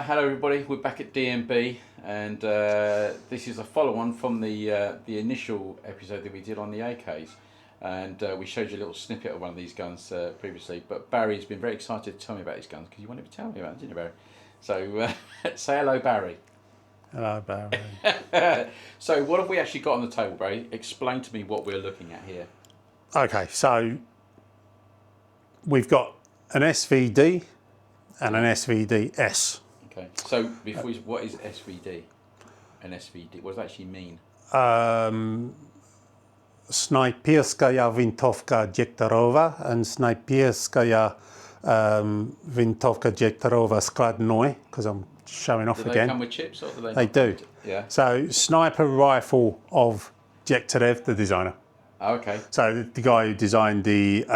Hello everybody, we're back at DMB and this is a follow-on from the initial episode that we did on the AKs, and we showed you a little snippet of one of these guns previously, but Barry's been very excited to tell me about these guns because you wanted to tell me about it, didn't you, Barry? So say hello, Barry. Hello, Barry. So what have we actually got on the table, Barry? Explain to me what we're looking at here. Okay, so we've got an SVD and an SVDS. Okay, so before what is SVD and SVD? What does that actually mean? Snajperskaya wintowka dziegtarowa and Snajperskaya wintowka dziegtarowa składnoe, because I'm showing off do again. They come with chips, or do they? They do. Yeah. So sniper rifle of Jektarev, the designer. Oh, okay. So the guy who designed the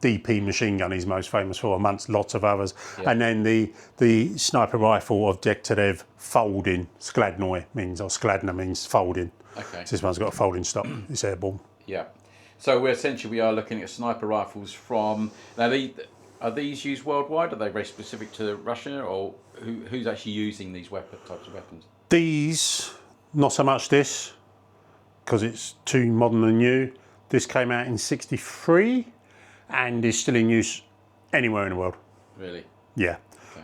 DP machine gun he's most famous for, amongst lots of others. Yeah. And then the sniper rifle of Jektarev folding, skladnoe means, or skladna means folding. Okay. So this one's got a folding stock, it's airborne. Yeah. So we are looking at sniper rifles from, now are these used worldwide? Are they very specific to Russia, or who's actually using these types of weapons? These, not so much this, because it's too modern and new. This came out in '63 and is still in use anywhere in the world. Really? Yeah.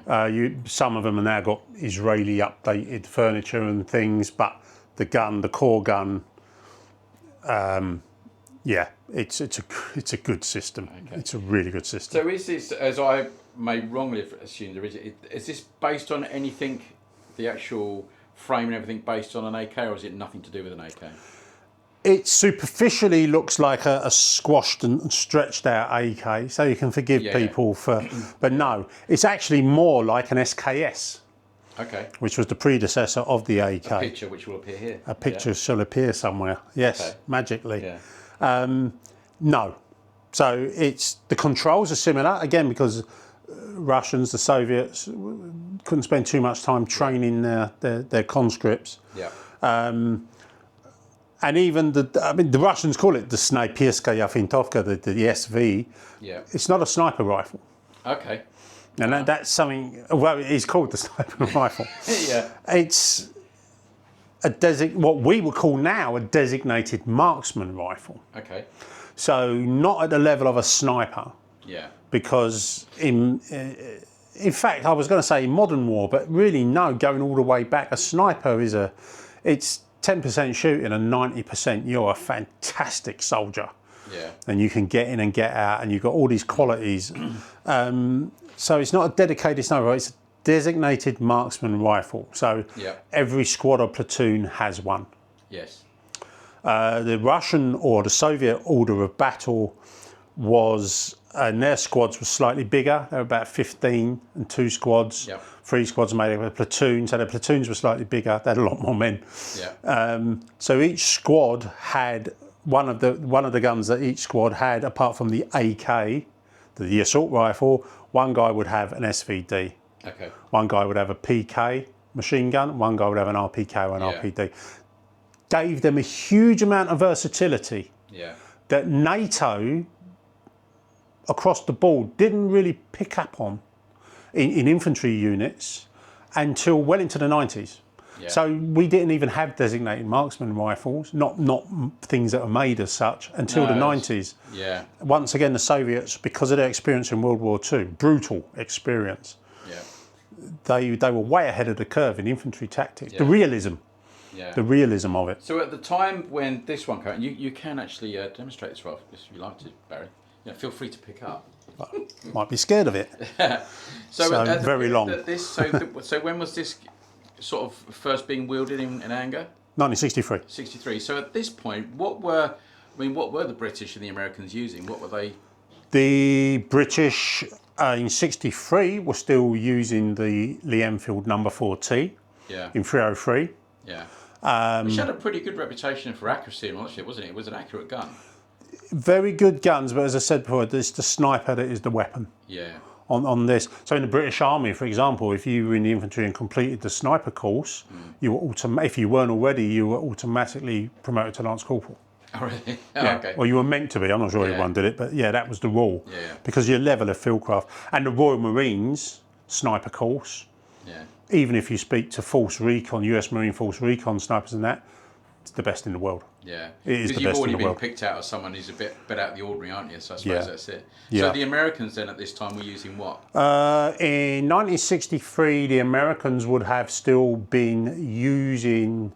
Okay. Some of them have now got Israeli updated furniture and things, but the core gun, yeah, it's a good system. Okay. It's a really good system. So is this, as I may wrongly assume there is this based on anything, the actual frame and everything based on an AK, or is it nothing to do with an AK? It superficially looks like a squashed and stretched out AK, so you can forgive people for, but no, it's actually more like an SKS. Okay. Which was the predecessor of the AK. A picture which will appear here. A picture shall appear somewhere, yes, magically. Yeah. No. So the controls are similar, again, because Russians, the Soviets, couldn't spend too much time training their conscripts. Yeah. And even the Russians call it the Snajperskaya wintowka, the SV. Yeah. It's not a sniper rifle. Okay. And that's something, well, it's called the sniper rifle. Yeah. It's what we would call now a designated marksman rifle. Okay. So not at the level of a sniper. Yeah. Because in fact, I was going to say modern war, but really no, going all the way back, a sniper it's 10% shooting and 90% you're a fantastic soldier. Yeah. And you can get in and get out, and you've got all these qualities. So it's not a dedicated sniper, it's a designated marksman rifle. So every squad or platoon has one. Yes. The Russian or the Soviet order of battle was, and their squads were slightly bigger. They were about 15 and 2 squads. Yep. 3 squads made up of a platoon, so the platoons were slightly bigger. They had a lot more men. Yeah. So each squad had one of the guns that each squad had, apart from the AK, the assault rifle. One guy would have an SVD. Okay. One guy would have a PK machine gun. One guy would have an RPK or an RPD. Gave them a huge amount of versatility. Yeah. That NATO across the board didn't really pick up on in infantry units until well into the 90s. Yeah. So we didn't even have designated marksman rifles, not things that are made as such, until the 90s. Yeah. Once again, the Soviets, because of their experience in World War II, brutal experience, they were way ahead of the curve in infantry tactics. Yeah. The realism of it. So at the time when this one came, you can actually demonstrate this rifle if you like to, Barry. Feel free to pick up. Might be scared of it. So very long. So when was this sort of first being wielded in anger? 1963. 63. So at this point, what were the British and the Americans using? What were they? The British in 63 were still using the Lee Enfield No. 4T in 303. Yeah. Which had a pretty good reputation for accuracy and all that shit, wasn't it? It was an accurate gun. Very good guns, but as I said before, it's the sniper that is the weapon. Yeah. On this. So in the British Army, for example, if you were in the infantry and completed the sniper course, you were if you weren't already, you were automatically promoted to Lance Corporal. Oh, really? Oh, yeah. Okay. Well, you were meant to be. I'm not sure everyone did it, but yeah, that was the rule. Yeah. Because your level of fieldcraft. And the Royal Marines sniper course, Yeah. Even if you speak to Force Recon, US Marine Force Recon snipers and that, it's the best in the world. Yeah. It is the best in the world. Because you've already been picked out as someone who's a bit out of the ordinary, aren't you? So I suppose that's it. Yeah. So the Americans then at this time were using what? In 1963, the Americans would have still been using...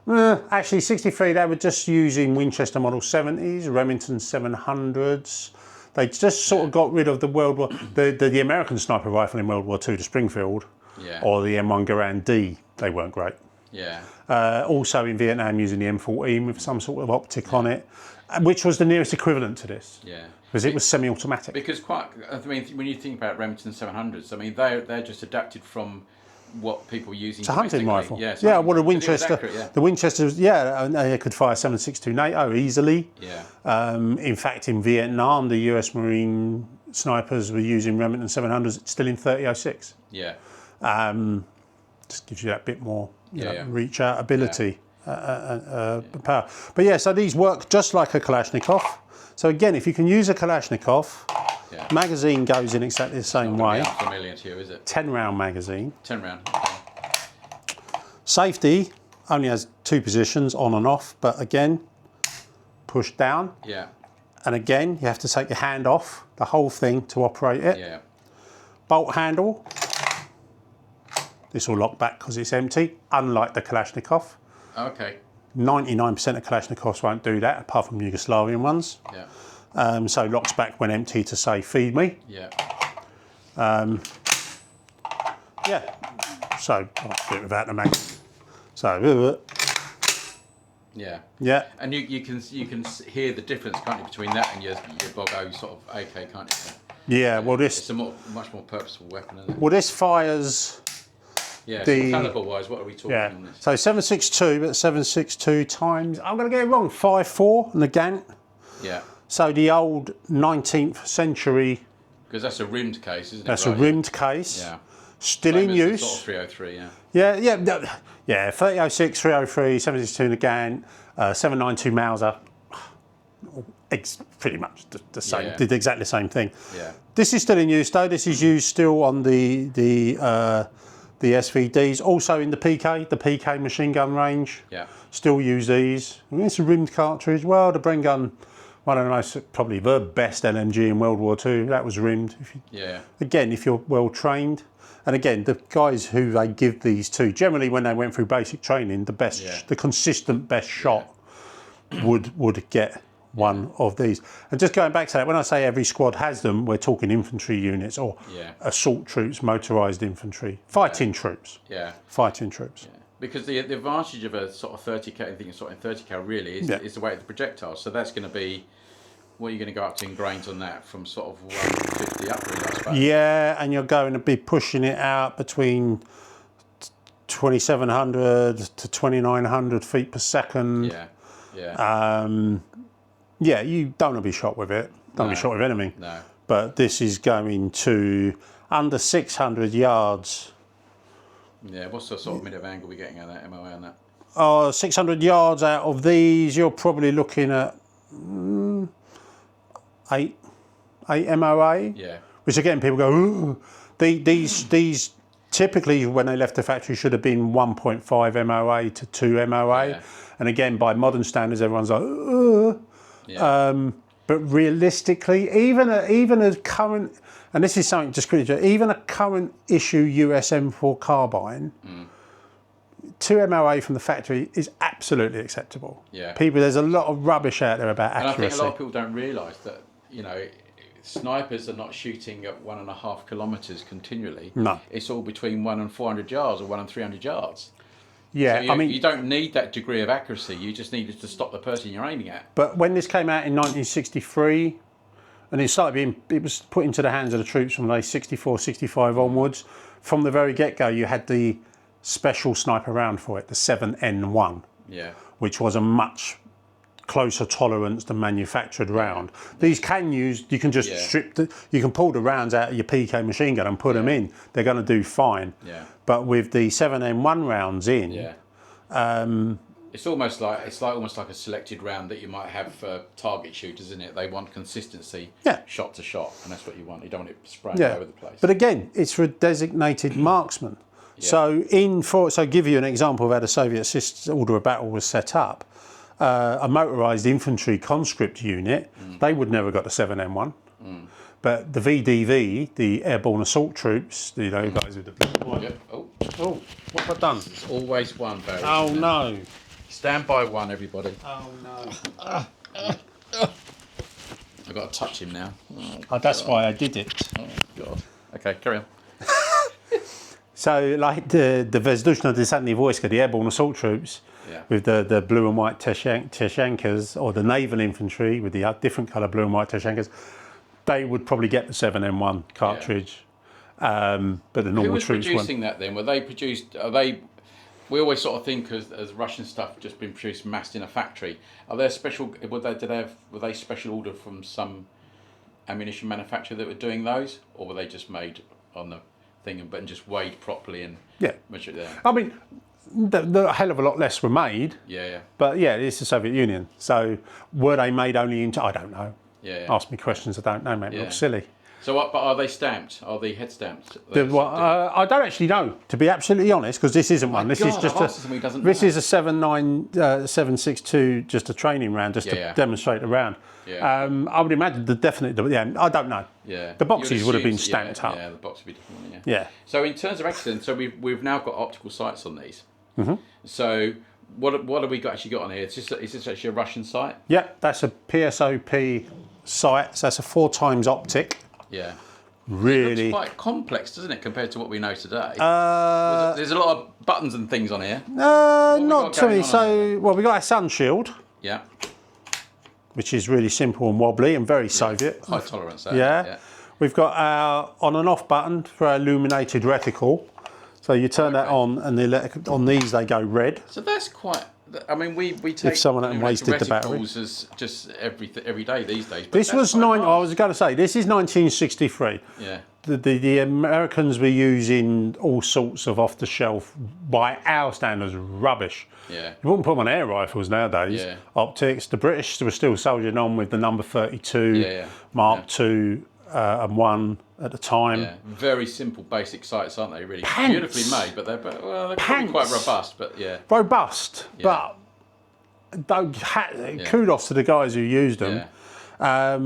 actually, 63, they were just using Winchester Model 70s, Remington 700s. They just sort of got rid of the World War... The American sniper rifle in World War II, the Springfield, or the M1 Garand D, they weren't great. Yeah. Also in Vietnam using the M14 with some sort of optic on it, which was the nearest equivalent to this. Yeah. Because it was semi-automatic. Because when you think about Remington 700s, I mean, they're just adapted from what people were using. It's a hunting rifle. Yeah, well, the Winchester, accurate, the Winchesters, and they could fire 7.62 NATO easily. Yeah. In fact, in Vietnam, the US Marine snipers were using Remington 700s still in 30.06. Yeah. Just gives you that bit more reach out ability, power. But yeah, so these work just like a Kalashnikov. So again, if you can use a Kalashnikov, magazine goes in exactly the same way. Not familiar to you, is it? 10-round magazine. 10 round. Okay. Safety only has 2 positions, on and off, but again, push down. Yeah. And again, you have to take your hand off the whole thing to operate it. Yeah. Bolt handle. This will lock back because it's empty, unlike the Kalashnikov. Okay. 99% of Kalashnikovs won't do that, apart from Yugoslavian ones. Yeah. So locks back when empty to say, feed me. Yeah. So I'll do it without the mag. So. Yeah. Yeah. And you can hear the difference, can't you, between that and your Bogo sort of AK, can't you? Yeah. Well, it's a much more purposeful weapon, isn't it? Well, this fires. Yeah. So caliber wise, what are we talking? On this? So 7.62, but 7.62 times. I'm going to get it wrong. 5.4 on the Gant. Yeah. So the old 19th century. Because that's a rimmed case, isn't it? That's a rimmed case. Yeah. Still Same in as use. The sort of 303, yeah. Yeah. 30.06, 303, 7.62 in the Gant, 7.92 Mauser. Pretty much the same. Did exactly the same thing. Yeah. This is still in use though. This is used still on the SVDs, also in the PK machine gun range. Yeah. Still use these. I mean, it's a rimmed cartridge. Well, the Bren gun, one of the most, probably the best LMG in World War II. That was rimmed. Again, if you're well trained. And again, the guys who they give these to, generally when they went through basic training, the consistent best shot would get one of these. And just going back to that, when I say every squad has them, we're talking infantry units or assault troops, motorised infantry, fighting troops. Yeah. Fighting troops. Yeah. Because the advantage of a sort of 30 cal, I think it's sort of 30 cal really is the weight of the projectile. So that's going to be, what are you going to go up to in grains on that, from sort of 150 up really, I suppose? Yeah, and you're going to be pushing it out between 2,700 to 2,900 feet per second. Yeah. Yeah. Yeah, you don't want to be shot with it. Don't be shot with enemy. No. But this is going to under 600 yards. Yeah, what's the sort of minute of angle we're getting at that, MOA on that? 600 yards out of these, you're probably looking at 8 MOA. Yeah. Which again, people go, ooh. These typically, when they left the factory, should have been 1.5 MOA to 2 MOA. Yeah. And again, by modern standards, everyone's like, ooh. Yeah. But realistically, even a current, and this is something just critical, even a current issue US M4 carbine, 2 MOA from the factory is absolutely acceptable. Yeah. There's a lot of rubbish out there about accuracy. And I think a lot of people don't realise that, snipers are not shooting at 1.5 kilometres continually. No. It's all between 1 and 400 yards or 1 and 300 yards. Yeah, so you don't need that degree of accuracy. You just need it to stop the person you're aiming at. But when this came out in 1963, and it was put into the hands of the troops from like 64, 65 onwards, from the very get-go, you had the special sniper round for it, the 7N1, which was a much closer tolerance than manufactured round. These you can just you can pull the rounds out of your PK machine gun and put them in. They're going to do fine. Yeah. But with the 7N1 rounds in, it's almost like a selected round that you might have for target shooters, isn't it? They want consistency, shot to shot, and that's what you want. You don't want it spraying all over the place. But again, it's for a designated marksman. So give you an example of how the Soviet order of battle was set up. A motorised infantry conscript unit, they would never got the 7M1. But the VDV, the airborne assault troops, you know, guys with the blue one. Yep. Oh, what have I done? it's always one, Barry. Oh no! Stand by one, everybody. Oh no! I've got to touch him now. Oh, that's why I did it. Oh God. Okay, carry on. So, like the Vzdushno Desantny Vojska, the airborne assault troops, with the blue and white Teshenkas, or the naval infantry with the different colour blue and white Teshenkas, they would probably get the 7M1 cartridge, but the normal Who was troops producing that then? Were they produced? Are they? We always sort of think as Russian stuff just been produced massed in a factory. Are there special? Were they special order from some ammunition manufacturer that were doing those, or were they just made on the thing and just weighed properly and measured there? I mean, the hell of a lot less were made. Yeah. But yeah, it's the Soviet Union. So were they made only into? I don't know. Yeah. Ask me questions I don't know, mate. Look silly. So, but are they stamped? Are they head stamped? I don't actually know, to be absolutely honest, because this isn't one. This is just a 762, just a training round, just to demonstrate a round. Yeah. I would imagine I don't know. Yeah. The boxes would have been stamped up. Yeah, the box would be different. Yeah. So in terms of accidents, so we've now got optical sights on these. Mm-hmm. So what have we actually got on here? Is this actually a Russian sight? Yeah, that's a PSOP sight. So that's a 4x optic. Yeah. Really. It looks quite complex, doesn't it, compared to what we know today? There's a lot of buttons and things on here. Not to me. So, we got our sun shield. Yeah. Which is really simple and wobbly and very Soviet. High tolerance there. Yeah. We've got our on and off button for our illuminated reticle. So you turn that on, and on these they go red. So that's quite. I mean, we take if someone hadn't wasted the battery as just every day these days. But this was I was going to say this is 1963. Yeah. The Americans were using all sorts of off the shelf, by our standards, rubbish. Yeah. You wouldn't put them on air rifles nowadays. Yeah. Optics. The British were still soldiering on with the number 32, Mark II and 1 at the time. Yeah. Very simple, basic sights, aren't they? Really beautifully made, but they're quite robust. But robust. Yeah. But kudos to the guys who used them. Yeah.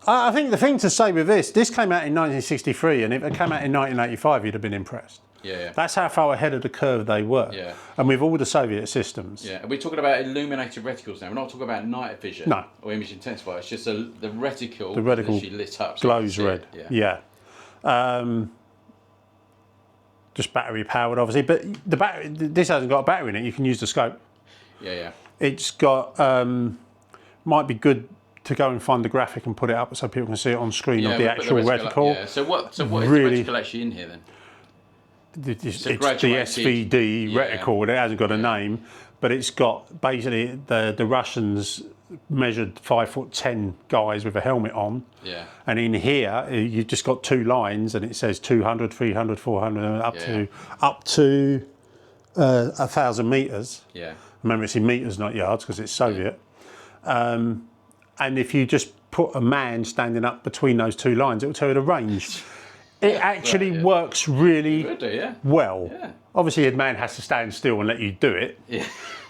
I think the thing to say with this came out in 1963, and if it came out in 1985, you'd have been impressed. Yeah. That's how far ahead of the curve they were. Yeah. And with all the Soviet systems. Yeah. Are we talking about illuminated reticles now? We're not talking about night vision or image intensifier. It's just the reticle. The reticle actually lit up. So glows red. Yeah. Just battery powered, obviously. But the battery. This hasn't got a battery in it. You can use the scope. Yeah. It's got. Might be good to go and find the graphic and put it up so people can see it on screen of the actual reticle. Yeah. So what is the reticle actually in here then? It's the SVD reticle. It hasn't got a name, but it's got basically the Russians measured 5'10" guys with a helmet on. Yeah. And in here, you've just got two lines, and it says 200, 300, 400, up to 1,000 meters. Yeah. Remember, it's in meters, not yards, because it's Soviet. And if you just put a man standing up between those two lines, it will tell you the range. It actually works really well. Yeah. Obviously, a man has to stand still and let you do it. Yeah,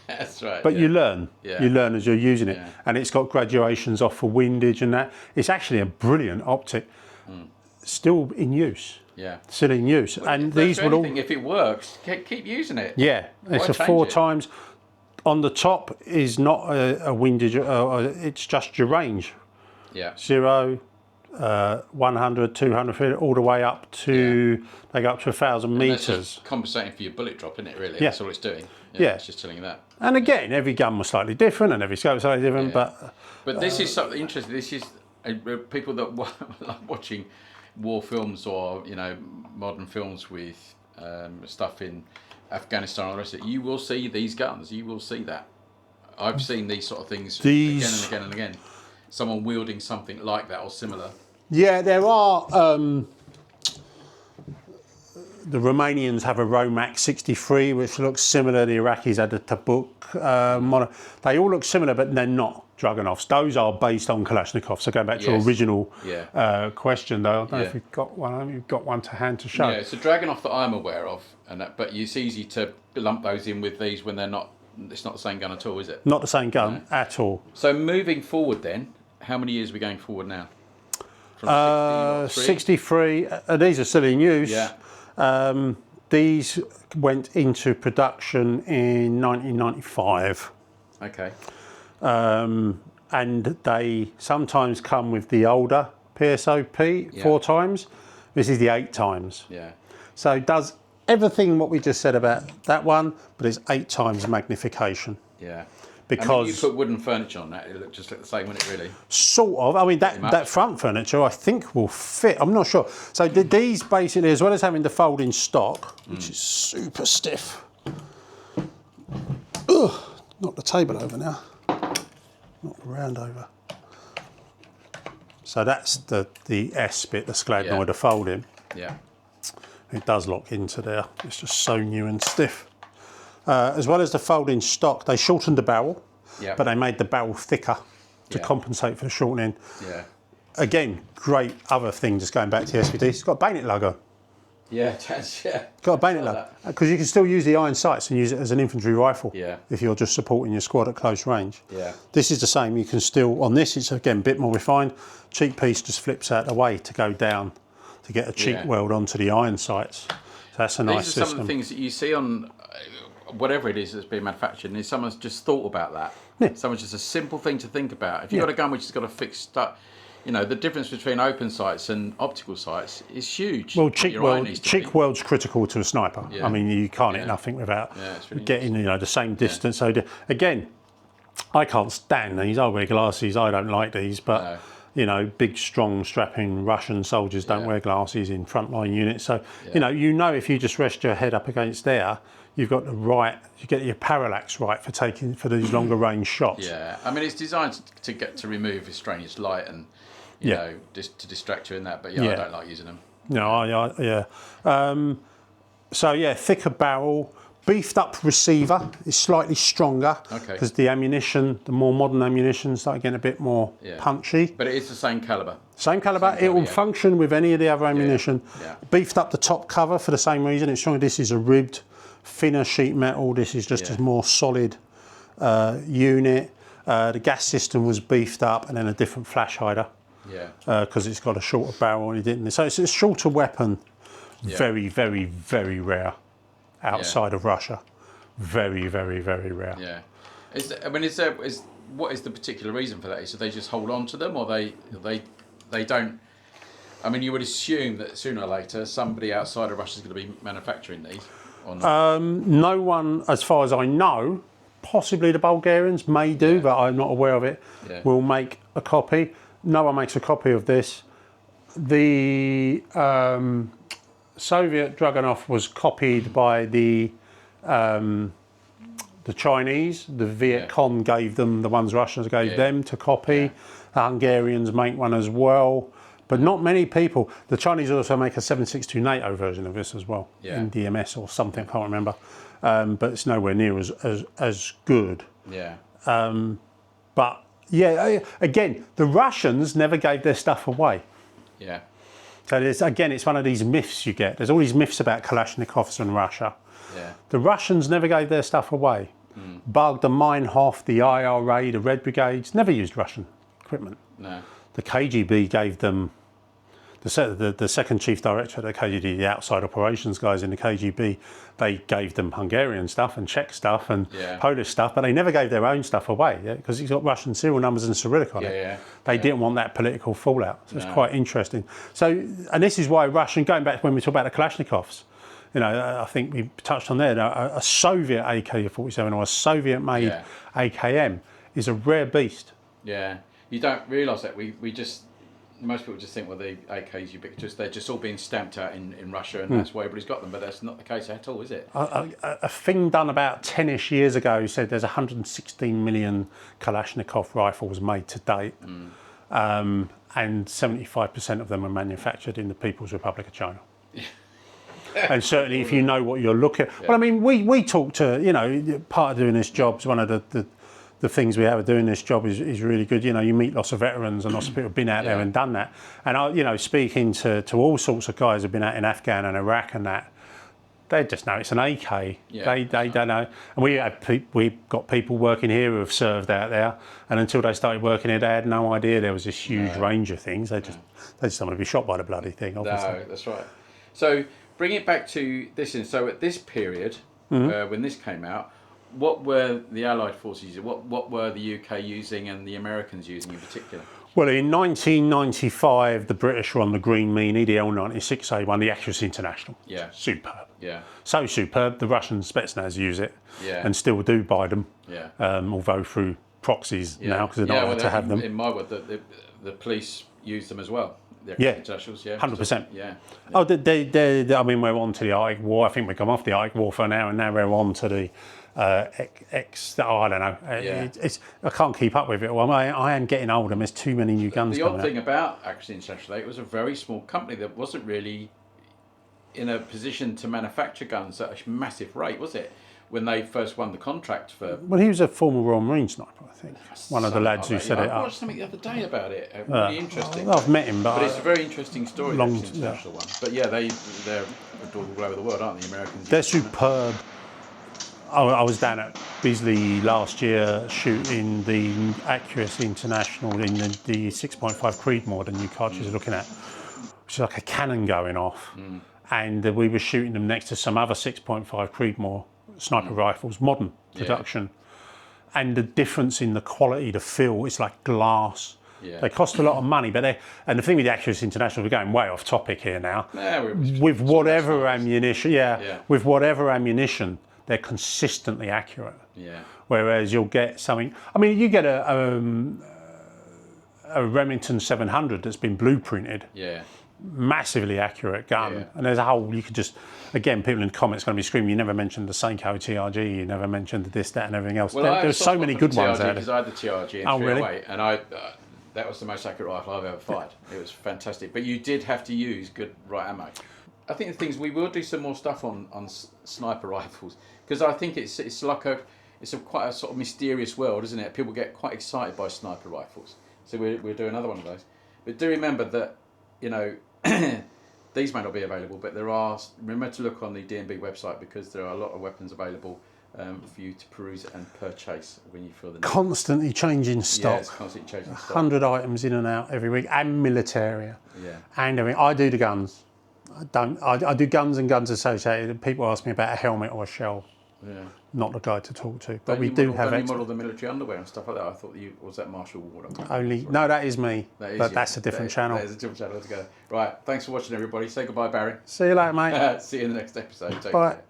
that's right. But you learn. Yeah. You learn as you're using it. Yeah. And it's got graduations off for windage and that. It's actually a brilliant optic. Still in use. Yeah. Still in use. Well, and these would all. If it works, keep using it. Yeah. It's a 4x. On the top is not a windage, it's just your range. Yeah. 0, 100, 200 feet, all the way up to, they go up to 1,000 metres. That's compensating for your bullet drop, isn't it, really? Yeah. That's all it's doing. Yeah. It's just telling you that. And again, every gun was slightly different and every scope was slightly different, but this is something interesting. This is people that like watching war films or, modern films with stuff in Afghanistan and the rest of it, you will see these guns. You will see that. I've seen these sort of things again and again and again. Someone wielding something like that or similar. Yeah, there are the Romanians have a Romak 63, which looks similar. The Iraqis had a Tabuk. They all look similar, but they're not Dragunovs. Those are based on Kalashnikovs. So going back to your original question, though, I don't know if you've got one. You've got one to hand to show. Yeah, it's a Dragunov that I'm aware of, but it's easy to lump those in with these when they're not. It's not the same gun at all, is it? Not the same gun at all. So moving forward, then, how many years are we going forward now? From 63. These are still in use. Yeah. These went into production in 1995. Okay. And they sometimes come with the older PSOP 4 times. This is the 8 times. Yeah. So it does everything what we just said about that one, but it's 8 times magnification. Yeah. Because you put wooden furniture on that, it just looked the same, wouldn't it, really? Sort of. I mean, that front furniture, I think, will fit. I'm not sure. So these basically, as well as having the folding stock, which is super stiff. Ugh, knock the table over now. Knock the round over. So that's the S bit, the skladnoid, the folding. Yeah. It does lock into there. It's just so new and stiff. As well as the folding stock, they shortened the barrel, but they made the barrel thicker to compensate for the shortening. Yeah. Again, great other thing, just going back to the SVD, it's got a bayonet lugger. Yeah, it has, yeah. Got a bayonet lugger. Because you can still use the iron sights and use it as an infantry rifle if you're just supporting your squad at close range. Yeah. This is the same. You can still, on this, it's again a bit more refined. Cheek piece just flips out the way to go down to get a cheek weld onto the iron sights. So that's a nice system. These are some of the things that you see on whatever it is that's being manufactured, and someone's just thought about that. Yeah. Someone's just a simple thing to think about. If you've got a gun which has got a fixed stuff, you know, the difference between open sights and optical sights is huge. Well, cheek weld's critical to a sniper. Yeah. I mean, you can't hit nothing without really getting, the same distance. So again, I can't stand these. I wear glasses. I don't like these, but big, strong, strapping Russian soldiers don't wear glasses in frontline units. So if you just rest your head up against there, you've got you get your parallax right for these longer range shots. Yeah, I mean, it's designed to remove extraneous light and just to distract you in that. But I don't like using them. No, thicker barrel, beefed up receiver is slightly stronger because the ammunition, the more modern ammunition, start getting a bit more punchy. But it is the same caliber. Same caliber. It will function with any of the other ammunition. Yeah. Beefed up the top cover for the same reason. It's stronger. This is a ribbed, thinner sheet metal. This is just a more solid unit. The gas system was beefed up, and then a different flash hider. Yeah. Because it's got a shorter barrel and it didn't. So it's a shorter weapon. Yeah. Very, very, very rare outside of Russia. Very, very, very rare. Yeah. What is the particular reason for that? Is they just hold on to them, or they don't? I mean, you would assume that sooner or later somebody outside of Russia is going to be manufacturing these. Or not? No one, as far as I know, possibly the Bulgarians may do, but I'm not aware of it. Yeah. Will make a copy. No one makes a copy of this. The Soviet Dragunov was copied by the Chinese. The Viet Cong gave them, the ones Russians gave them to copy. Yeah. The Hungarians make one as well. But not many people. The Chinese also make a 7.62 NATO version of this as well, in DMS or something, I can't remember. But it's nowhere near as good. Yeah. But again, the Russians never gave their stuff away. Yeah. So it's one of these myths you get. There's all these myths about Kalashnikovs and Russia. Yeah. The Russians never gave their stuff away. Bug, the Meinhof, the IRA, the Red Brigades never used Russian equipment. No. The KGB gave them, the second chief director of the KGB, the outside operations guys in the KGB, they gave them Hungarian stuff and Czech stuff and Polish stuff, but they never gave their own stuff away because it's got Russian serial numbers and Cyrillic on it. Yeah. They didn't want that political fallout. So it's quite interesting. So, and this is why Russian, going back to when we talk about the Kalashnikovs, I think we touched on there, a Soviet AK-47 or a Soviet-made AKM is a rare beast. Yeah. You don't realise that. Most people just think, well, the AKs ubiquitous. They're just all being stamped out in Russia, and that's why everybody's got them. But that's not the case at all, is it? A thing done about 10-ish years ago said there's 116 million Kalashnikov rifles made to date, and 75% of them are manufactured in the People's Republic of China. And certainly if you know what you're looking at. Well, I mean, we talk to, you know, part of doing this job is one of the things we have of doing this job is really good. You know, you meet lots of veterans and lots of people have been out there and done that. And I, you know, speaking to all sorts of guys who've been out in Afghan and Iraq and that, they just know it's an AK. They don't know. And we've got people working here who have served out there, and until they started working here, they had no idea there was this huge range of things. They just don't want to be shot by the bloody thing, obviously. No, that's right. So bring it back to this. So at this period, when this came out, what were the Allied forces using? What were the UK using and the Americans using in particular? Well, in 1995, the British were on the Green Meanie, the L96A1, the Accuracy International. Yeah. Superb. Yeah. So superb, the Russian Spetsnaz use it and still do buy them, although through proxies now, because they're not allowed to have them. In my word, the police use them as well. The Internationals, 100%. Yeah. Oh, I mean, we're on to the Arctic War. I think we've come off the Arctic War for now, and now we're on to the I don't know. I can't keep up with it. Well, I am getting older, and there's too many new guns coming out. The odd thing about Accuracy International, it was a very small company that wasn't really in a position to manufacture guns at a massive rate, was it? When they first won the contract for... Well, he was a former Royal Marine sniper, I think. One of the lads who set it up. I watched something the other day about it. Really interesting. I've met him, but it's a very interesting story, the international one. But yeah, they're all over the world, aren't they, Americans? They're superb. I was down at Bisley last year shooting the Accuracy International in the 6.5 Creedmoor, the new cartridge you're looking at, which is like a cannon going off. And we were shooting them next to some other 6.5 Creedmoor sniper rifles, modern production. And the difference in the quality, the feel, it's like glass. They cost a lot of money, but and the thing with the Accuracy International, we're going way off topic here now. With whatever ammunition, with whatever ammunition, they're consistently accurate. Whereas you'll get something. I mean, you get a Remington 700 that's been blueprinted. Massively accurate gun, and there's a whole. You could just, again, people in the comments going to be screaming. You never mentioned the Seiko TRG. You never mentioned this, that, and everything else. Well, there's so many good ones out there. Because I had the TRG in 308, and that was the most accurate rifle I've ever fired. It was fantastic, but you did have to use good right ammo. I think the things we will do some more stuff on sniper rifles, because I think it's like quite a sort of mysterious world, isn't it? People get quite excited by sniper rifles, so we'll do another one of those. But do remember that, you know, these may not be available, but remember to look on the DNB website, because there are a lot of weapons available for you to peruse and purchase when you feel the need. Constantly changing stock. Yeah, it's constantly changing stock. 100 items in and out every week, and Militaria. And everything. I do the guns. I do guns and guns associated. People ask me about a helmet or a shell. Not the guy to talk to. But we do have. Don't you model the military underwear and stuff like that? I thought was that Marshall Ward? No, that is me. But that's a different channel. That is a different channel altogether. Right. Thanks for watching, everybody. Say goodbye, Barry. See you later, mate. See you in the next episode. Take Bye. care.